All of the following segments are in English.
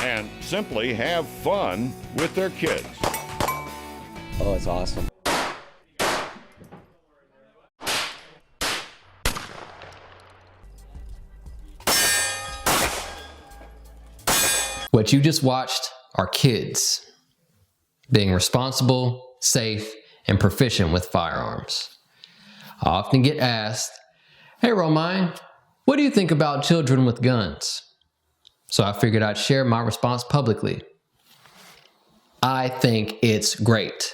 and simply have fun with their kids. Oh, it's awesome. What you just watched are kids being responsible, safe, and proficient with firearms. I often get asked, "Hey Romine, what do you think about children with guns?" So I figured I'd share my response publicly. I think it's great.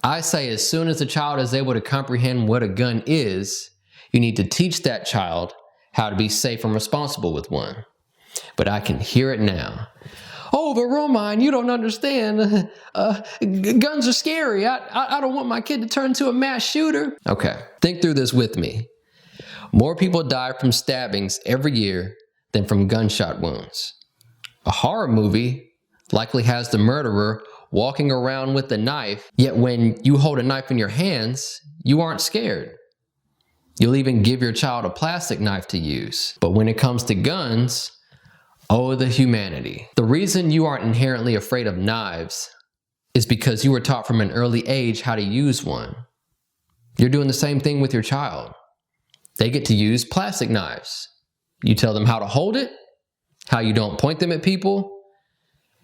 I say as soon as a child is able to comprehend what a gun is, you need to teach that child how to be safe and responsible with one. But I can hear it now. "Oh, but Romine, you don't understand. Guns are scary. I don't want my kid to turn into a mass shooter." Okay, think through this with me. More people die from stabbings every year than from gunshot wounds. A horror movie likely has the murderer walking around with a knife, yet when you hold a knife in your hands, you aren't scared. You'll even give your child a plastic knife to use. But when it comes to guns, oh, the humanity. The reason you aren't inherently afraid of knives is because you were taught from an early age how to use one. You're doing the same thing with your child. They get to use plastic knives. You tell them how to hold it, how you don't point them at people,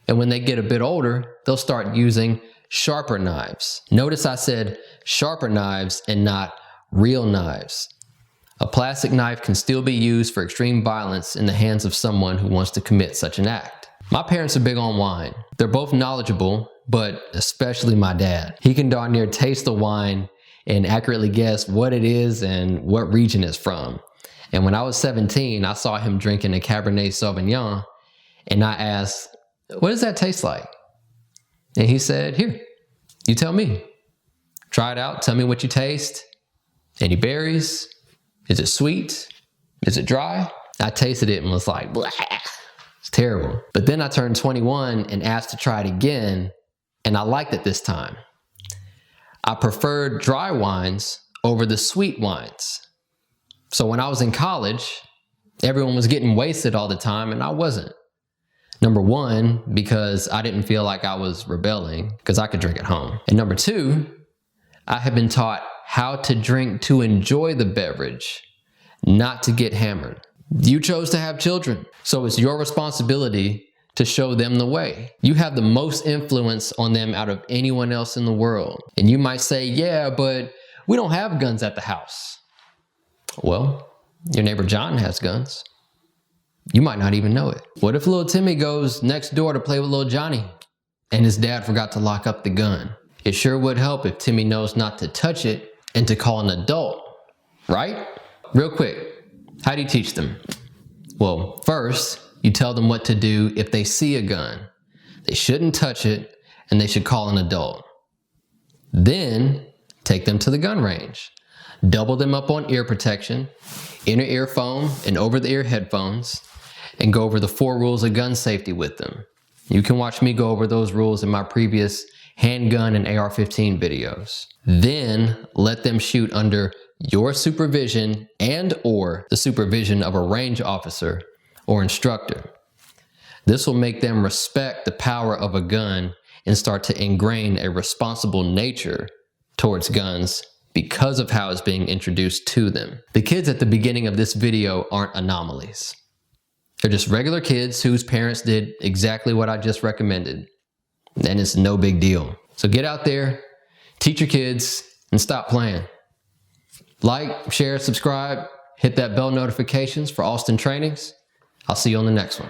and when they get a bit older, they'll start using sharper knives. Notice I said sharper knives and not real knives. A plastic knife can still be used for extreme violence in the hands of someone who wants to commit such an act. My parents are big on wine. They're both knowledgeable, but especially my dad. He can darn near taste the wine and accurately guess what it is and what region it's from. And when I was 17, I saw him drinking a Cabernet Sauvignon, and I asked, "What does that taste like?" And he said, "Here, you tell me. Try it out, tell me what you taste. Any berries? Is it sweet? Is it dry?" I tasted it and was like, "Blah, it's terrible." But then I turned 21 and asked to try it again, and I liked it this time. I preferred dry wines over the sweet wines. So when I was in college, everyone was getting wasted all the time and I wasn't. Number one, because I didn't feel like I was rebelling because I could drink at home. And number two, I had been taught how to drink to enjoy the beverage, not to get hammered. You chose to have children, so it's your responsibility to show them the way. You have the most influence on them out of anyone else in the world. And you might say, "Yeah, but we don't have guns at the house." Well, your neighbor John has guns. You might not even know it. What if little Timmy goes next door to play with little Johnny and his dad forgot to lock up the gun? It sure would help if Timmy knows not to touch it and to call an adult, right? Real quick, how do you teach them? Well, first, you tell them what to do if they see a gun. They shouldn't touch it and they should call an adult. Then, take them to the gun range. Double them up on ear protection, inner ear foam, and over-the-ear headphones, and go over the 4 rules of gun safety with them. You can watch me go over those rules in my previous handgun and AR-15 videos. Then let them shoot under your supervision and or the supervision of a range officer or instructor. This will make them respect the power of a gun and start to ingrain a responsible nature towards guns because of how it's being introduced to them. The kids at the beginning of this video aren't anomalies. They're just regular kids whose parents did exactly what I just recommended. And it's no big deal. So get out there, teach your kids, and stop playing. Like, share, subscribe, hit that bell notifications for Austin trainings. I'll see you on the next one.